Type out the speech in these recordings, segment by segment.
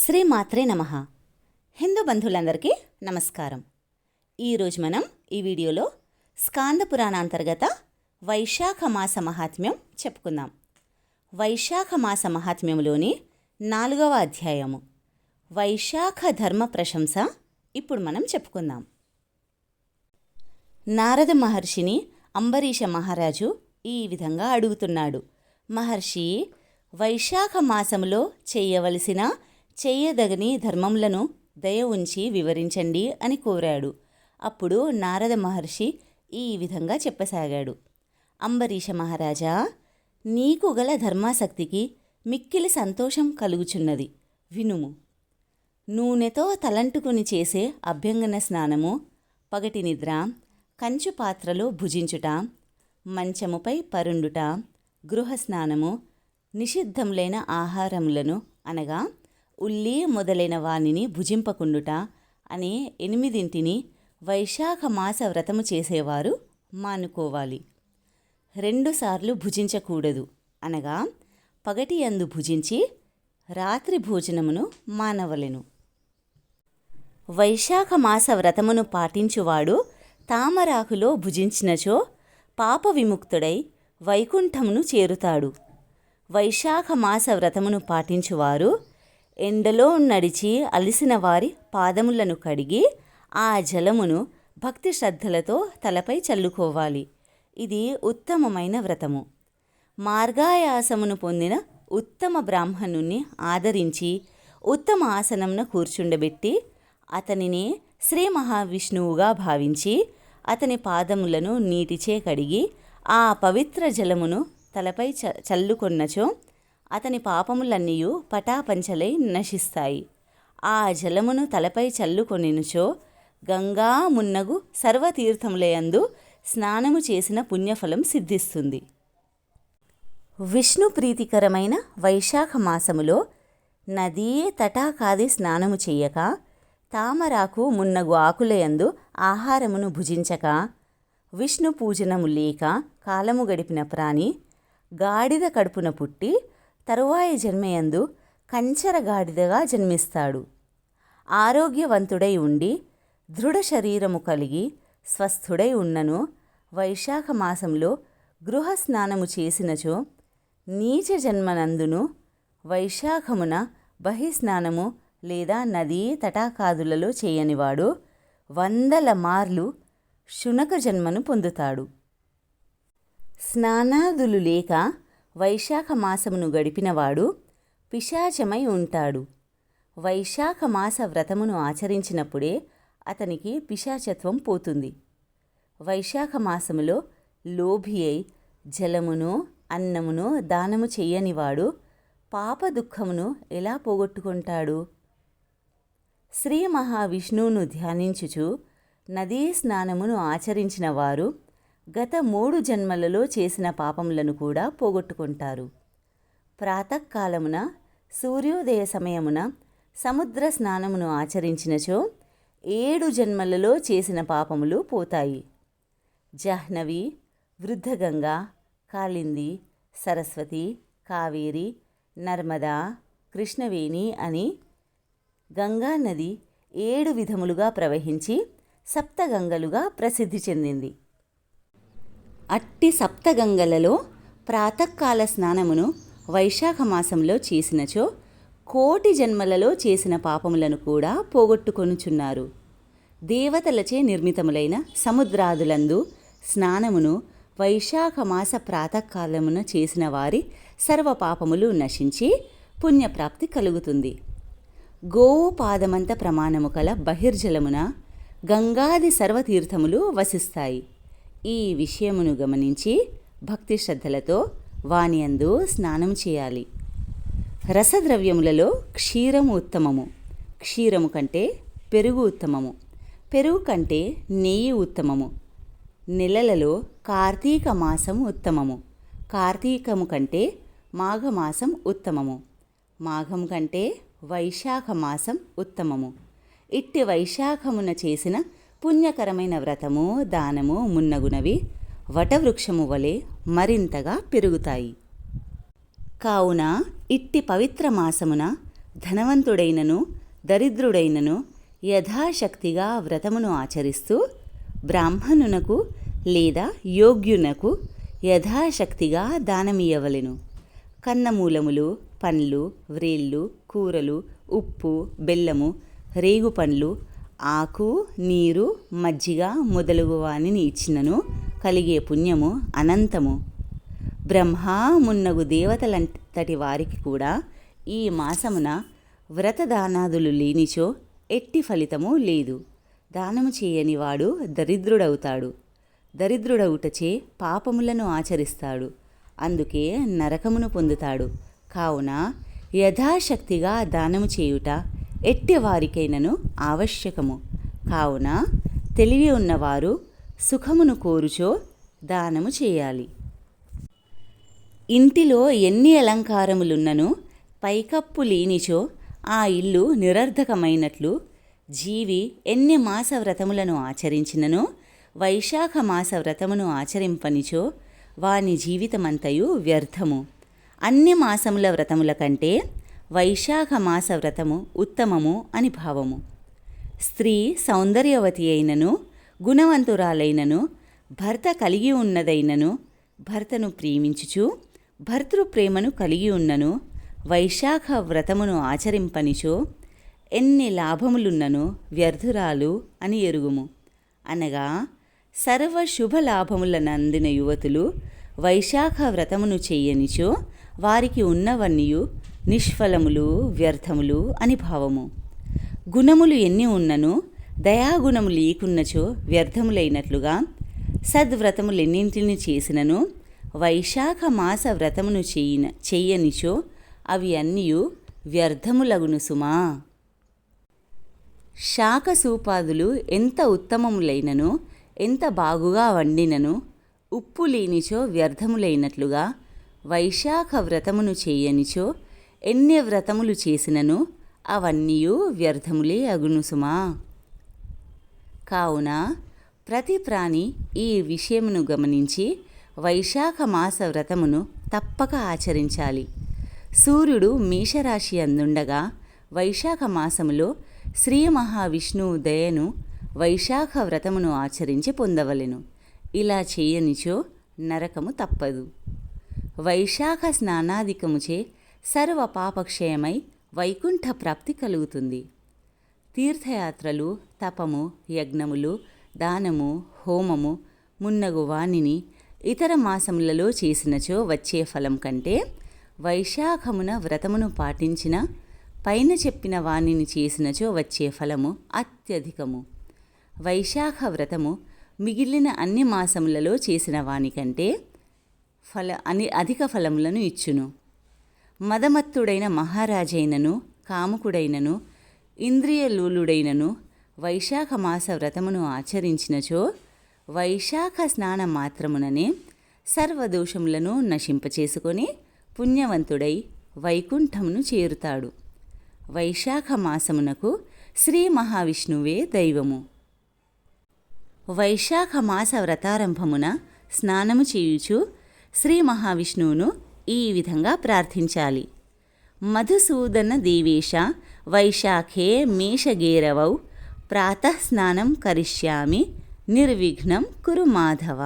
శ్రీమాత్రే నమః. హిందూ బంధువులందరికీ నమస్కారం. ఈరోజు మనం ఈ వీడియోలో స్కాంద పురాణాంతర్గత వైశాఖ మాస మహాత్మ్యం చెప్పుకుందాం. వైశాఖ మాస మహాత్మ్యంలోని 4వ అధ్యాయము వైశాఖ ధర్మ ప్రశంస ఇప్పుడు మనం చెప్పుకుందాం. నారద మహర్షిని అంబరీష మహారాజు ఈ విధంగా అడుగుతున్నాడు. మహర్షి, వైశాఖ మాసములో చేయవలసిన చేయదగని ధర్మములను దయ ఉంచి వివరించండి అని కోరాడు. అప్పుడు నారద మహర్షి ఈ విధంగా చెప్పసాగాడు. అంబరీష మహారాజా, నీకు గల ధర్మాసక్తికి మిక్కిలి సంతోషం కలుగుచున్నది, వినుము. నూనెతో తలంటుకుని చేసే అభ్యంగన స్నానము, పగటి నిద్ర, కంచు పాత్రలో భుజించుట, మంచముపై పరుండుట, గృహస్నానము, నిషిద్ధములైన ఆహారములను అనగా ఉల్లి మొదలైన వానిని భుజింపకుండుట అనే 8 వైశాఖ మాస వ్రతము చేసేవారు మానుకోవాలి. 2 సార్లు భుజించకూడదు అనగా పగటి యందు భుజించి రాత్రి భోజనమును మానవలెను. వైశాఖ మాస వ్రతమును పాటించువాడు తామరాకులో భుజించినచో పాప విముక్తుడై వైకుంఠమును చేరుతాడు. వైశాఖ మాస వ్రతమును పాటించువారు ఎండలో నడిచి అలిసిన వారి పాదములను కడిగి ఆ జలమును భక్తి శ్రద్ధలతో తలపై చల్లుకోవాలి. ఇది ఉత్తమమైన వ్రతము. మార్గాయాసమును పొందిన ఉత్తమ బ్రాహ్మణుని ఆదరించి ఉత్తమ ఆసనమున కూర్చుండబెట్టి అతనిని శ్రీ మహావిష్ణువుగా భావించి అతని పాదములను నీటిచే కడిగి ఆ పవిత్ర జలమును తలపై చల్లుకొన్నచో అతని పాపములన్నీయు పటాపంచలై నశిస్తాయి. ఆ జలమును తలపై చల్లుకొనినుచో గంగా మున్నగు సర్వతీర్థములయందు స్నానము చేసిన పుణ్యఫలం సిద్ధిస్తుంది. విష్ణు ప్రీతికరమైన వైశాఖ మాసములో నదీ తటాకాది స్నానము చెయ్యక, తామరాకు మున్నగు ఆకులయందు ఆహారమును భుజించక, విష్ణు పూజనము లేక కాలము గడిపిన ప్రాణి గాడిద కడుపున పుట్టి తరువాయి జన్మయందు కంచర గాడిదగా జన్మిస్తాడు. ఆరోగ్యవంతుడై ఉండి దృఢ శరీరము కలిగి స్వస్థుడై ఉన్నను వైశాఖ మాసంలో గృహ స్నానము చేసినచో నీచ జన్మనందును వైశాఖమున బహిస్నానము లేదా నదీ తటాకాదులలో చేయనివాడు 100 మార్లు శునక జన్మను పొందుతాడు. స్నానాదులు లేక వైశాఖ మాసమును గడిపినవాడు పిశాచమై ఉంటాడు. వైశాఖ మాస వ్రతమును ఆచరించినప్పుడే అతనికి పిశాచత్వం పోతుంది. వైశాఖ మాసములో లోభి అయి జలమును అన్నమును దానము చెయ్యనివాడు పాప దుఃఖమును ఎలా పోగొట్టుకుంటాడు? శ్రీ మహావిష్ణువును ధ్యానించుచు నదీ స్నానమును ఆచరించిన వారు గత 3 జన్మలలో చేసిన పాపములను కూడా పోగొట్టుకుంటారు. ప్రాతకాలమున సూర్యోదయ సమయమున సముద్ర స్నానమును ఆచరించినచో 7 జన్మలలో చేసిన పాపములు పోతాయి. జాహ్నవి, వృద్ధగంగా, కాళింది, సరస్వతి, కావేరి, నర్మదా, కృష్ణవేణి అని గంగా నది 7 విధములుగా ప్రవహించి సప్తగంగలుగా ప్రసిద్ధి చెందింది. అట్టి సప్తగంగలలో ప్రాతకాల స్నానమును వైశాఖ మాసంలో చేసినచో 1,000,000 జన్మలలో చేసిన పాపములను కూడా పోగొట్టుకొనుచున్నారు. దేవతలచే నిర్మితములైన సముద్రాదులందు స్నానమును వైశాఖ మాస ప్రాతకాలమున చేసిన వారి సర్వ పాపములు నశించి పుణ్యప్రాప్తి కలుగుతుంది. గోవు పాదమంత ప్రమాణము కల బహిర్జలమున గంగాది సర్వతీర్థములు వసిస్తాయి. ఈ విషయమును గమనించి భక్తి శ్రద్ధలతో వానియందు స్నానం చేయాలి. రసద్రవ్యములలో క్షీరము ఉత్తమము, క్షీరము కంటే పెరుగు ఉత్తమము, పెరుగు కంటే నెయ్యి ఉత్తమము. నెలలలో కార్తీక మాసము ఉత్తమము, కార్తీకము కంటే మాఘమాసం ఉత్తమము, మాఘం కంటే వైశాఖ మాసం ఉత్తమము. ఇట్టి వైశాఖమున చేసిన పుణ్యకరమైన వ్రతము, దానము మున్నగునవి వటవృక్షము వలె మరింతగా పెరుగుతాయి. కావున ఇట్టి పవిత్ర మాసమున ధనవంతుడైనను దరిద్రుడైనను యథాశక్తిగా వ్రతమును ఆచరిస్తూ బ్రాహ్మణునకు లేదా యోగ్యునకు యథాశక్తిగా దానమియ్యవలెను. కన్నమూలములు, పండ్లు, వ్రేళ్ళు, కూరలు, ఉప్పు, బెల్లము, రేగుపండ్లు, ఆకు, నీరు, మజ్జిగ మొదలగు వానిని ఇచ్చినను కలిగే పుణ్యము అనంతము. బ్రహ్మ మున్నగు దేవతలంతటి వారికి కూడా ఈ మాసమున వ్రతదానాదులు లేనిచో ఎట్టి ఫలితము లేదు. దానము చేయని వాడు దరిద్రుడవుతాడు. దరిద్రుడవుటచే పాపములను ఆచరిస్తాడు. అందుకే నరకమును పొందుతాడు. కావున యథాశక్తిగా దానము చేయుట ఎట్టి వారికైనను ఆవశ్యకము. కావున తెలివి ఉన్నవారు సుఖమును కోరుచో దానము చేయాలి. ఇంటిలో ఎన్ని అలంకారములున్నను పైకప్పు లేనిచో ఆ ఇల్లు నిరర్ధకమైనట్లు జీవి ఎన్ని మాస వ్రతములను ఆచరించినను వైశాఖ మాస వ్రతమును ఆచరింపనిచో వాని జీవితమంతయు వ్యర్థము. అన్ని మాసముల వ్రతముల కంటే వైశాఖ మాస వ్రతము ఉత్తమము అని భావము. స్త్రీ సౌందర్యవతి అయినను గుణవంతురాలైనను భర్త కలిగి ఉన్నదైనను భర్తను ప్రేమించుచు భర్తృప్రేమను కలిగి ఉన్నను వైశాఖ వ్రతమును ఆచరింపనిచో ఎన్ని లాభములున్నను వ్యర్థురాలు అని ఎరుగుము. అనగా సర్వ శుభలాభములనందిన యువతులు వైశాఖ వ్రతమును చెయ్యనిచో వారికి ఉన్నవన్నీయు నిష్ఫలములు వ్యర్థములు అని భావము. గుణములు ఎన్ని ఉన్నను దయాగుణము లేకున్నచో వ్యర్థములైనట్లుగా సద్వ్రతములెన్నింటిని చేసినను వైశాఖ మాస వ్రతమును చెయ్యనిచో అవి అన్నీయు వ్యర్థములగును సుమా. శాకసూపాదులు ఎంత ఉత్తమములైనను ఎంత బాగుగా వండినను ఉప్పు లేనిచో వ్యర్థములైనట్లుగా వైశాఖ వ్రతమును చేయనిచో ఎన్ని వ్రతములు చేసినను అవన్నీయు వ్యర్థములే అగును సుమా. కావున ప్రతి ప్రాణి ఈ విషయమును గమనించి వైశాఖ మాస వ్రతమును తప్పక ఆచరించాలి. సూర్యుడు మేషరాశి అందుండగా వైశాఖ మాసములో శ్రీ మహావిష్ణువు దయను వైశాఖ వ్రతమును ఆచరించి పొందవలెను. ఇలా చేయనిచో నరకము తప్పదు. వైశాఖ స్నానాధికముచే సర్వ పాపక్షయమై వైకుంఠ ప్రాప్తి కలుగుతుంది. తీర్థయాత్రలు, తపము, యజ్ఞములు, దానము, హోమము మున్నగు వానిని ఇతర మాసములలో చేసినచో వచ్చే ఫలం కంటే వైశాఖమున వ్రతమును పాటించిన పైన చెప్పిన వానిని చేసినచో వచ్చే ఫలము అత్యధికము. వైశాఖ వ్రతము మిగిలిన అన్ని మాసములలో చేసిన వానికంటే అధిక ఫలములను ఇచ్చును. మదమత్తుడైన మహారాజైనను కాముకుడైనను ఇంద్రియలోలుడైనను వైశాఖ మాస వ్రతమును ఆచరించినచో వైశాఖ స్నాన మాత్రముననే సర్వదోషములను నశింపచేసుకొని పుణ్యవంతుడై వైకుంఠమును చేరుతాడు. వైశాఖ మాసమునకు శ్రీ మహావిష్ణువే దైవము. వైశాఖ మాస వ్రతారంభమున స్నానము చేయుచు శ్రీ మహావిష్ణువును ఈ విధంగా ప్రార్థించాలి. మధుసూదన దేవేశ వైశాఖే మేషగేరవౌ ప్రాతః స్నానం కరిష్యామి నిర్విఘ్నం కురు మాధవ.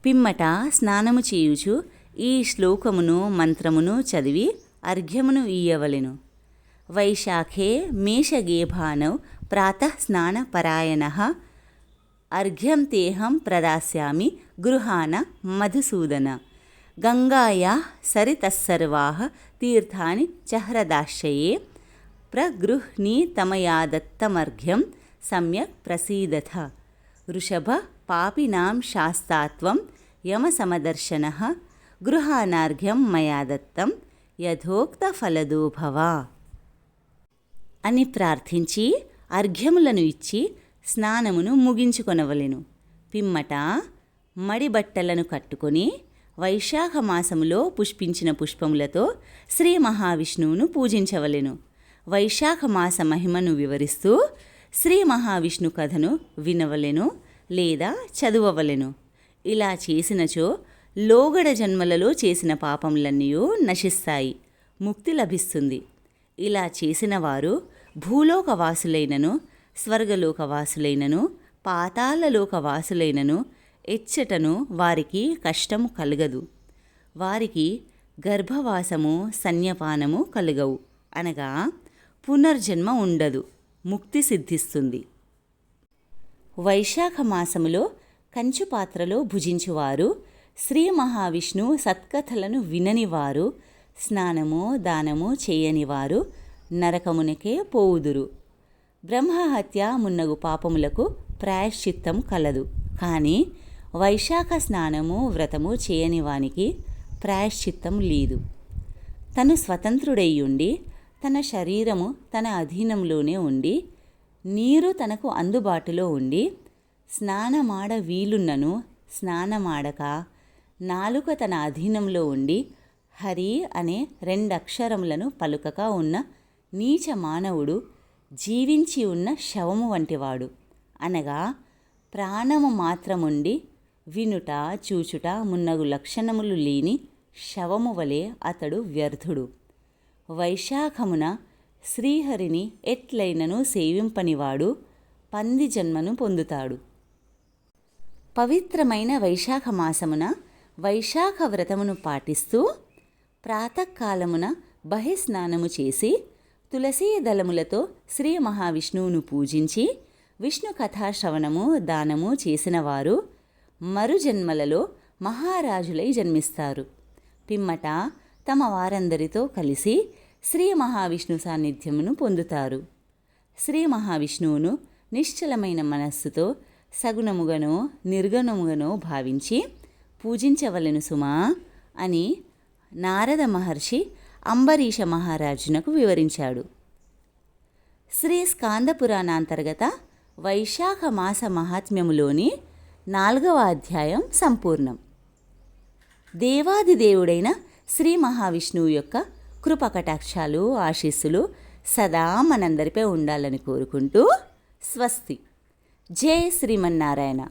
పిమ్మట స్నానము చేయుచు ఈ శ్లోకమును మంత్రమును చదివి అర్ఘ్యమును ఇయ్యవలెను. వైశాఖే మేషగేభానౌ ప్రాతః స్నాన పరాయణః అర్ఘ్యం తేహం ప్రదాస్యామి గృహాన మధుసూదన. గంగాయా సరితస్సర్వాః తీర్థాని చహ్రదాశ్రయే ప్రగృహ్ణీతమయాదత్తమర్ఘ్యం సమ్యక్ ప్రసీదథ. వృషభ పాపినాం శాస్తాత్వం యమసమదర్శనః గృహానార్ఘ్యం మయా దత్తం యథోక్త ఫలదో భవ అని ప్రార్థించి అర్ఘ్యములను ఇచ్చి స్నానమును ముగించుకొనవలెను. పిమ్మట మడిబట్టలను కట్టుకొని వైశాఖ మాసములో పుష్పించిన పుష్పములతో శ్రీ మహావిష్ణువును పూజించవలెను. వైశాఖ మాస మహిమను వివరిస్తూ శ్రీ మహావిష్ణు కథను వినవలెను లేదా చదువవలెను. ఇలా చేసినచో లోగడ జన్మలలో చేసిన పాపములన్నీ నశిస్తాయి, ముక్తి లభిస్తుంది. ఇలా చేసిన వారు భూలోకవాసులైనను, స్వర్గలోకవాసులైనను, పాతాళలోకవాసులైనను ఎచ్చటను వారికి కష్టము కలగదు. వారికి గర్భవాసము, సన్యపానము కలుగవు. అనగా పునర్జన్మ ఉండదు, ముక్తి సిద్ధిస్తుంది. వైశాఖ మాసములో కంచు పాత్రలో భుజించువారు, శ్రీ మహావిష్ణువు సత్కథలను విననివారు, స్నానము దానము చేయనివారు నరకమునకే పోవుదురు. బ్రహ్మహత్య మున్నగు పాపములకు ప్రాయశ్చిత్తం కలదు. కానీ వైశాఖ స్నానము వ్రతము చేయని వానికి ప్రాయశ్చిత్తం లేదు. తను స్వతంత్రుడయ్యుండి తన శరీరము తన అధీనంలోనే ఉండి, నీరు తనకు అందుబాటులో ఉండి, స్నానమాడ వీలున్నను స్నానమాడక, నాలుక తన అధీనంలో ఉండి హరి అనే 2 అక్షరములను పలుకక ఉన్న నీచ మానవుడు జీవించి ఉన్న శవము వంటివాడు. అనగా ప్రాణము మాత్రముండి వినుట, చూచుట మున్నగు లక్షణములు లేని శవము వలె అతడు వ్యర్థుడు. వైశాఖమున శ్రీహరిని ఎట్లైనను సేవింపనివాడు పంది జన్మను పొందుతాడు. పవిత్రమైన వైశాఖ మాసమున వైశాఖ వ్రతమును పాటిస్తూ ప్రాతకాలమున బహిస్నానము చేసి తులసీ దళములతో శ్రీ మహావిష్ణువును పూజించి విష్ణు కథాశ్రవణము దానము చేసిన వారు మరుజన్మలలో మహారాజులై జన్మిస్తారు. పిమ్మట తమ వారందరితో కలిసి శ్రీ మహావిష్ణు సాన్నిధ్యమును పొందుతారు. శ్రీ మహావిష్ణువును నిశ్చలమైన మనస్సుతో సగుణముగనో నిర్గుణముగనో భావించి పూజించవలెను సుమా అని నారద మహర్షి అంబరీష మహారాజునకు వివరించాడు. శ్రీ స్కాంద పురాణాంతర్గత వైశాఖ మాస మహాత్మ్యములోని 4వ అధ్యాయం సంపూర్ణం. దేవాదిదేవుడైన శ్రీ మహావిష్ణువు యొక్క కృపకటాక్షాలు, ఆశీస్సులు సదా మనందరిపై ఉండాలని కోరుకుంటూ స్వస్తి. జై శ్రీమన్నారాయణ.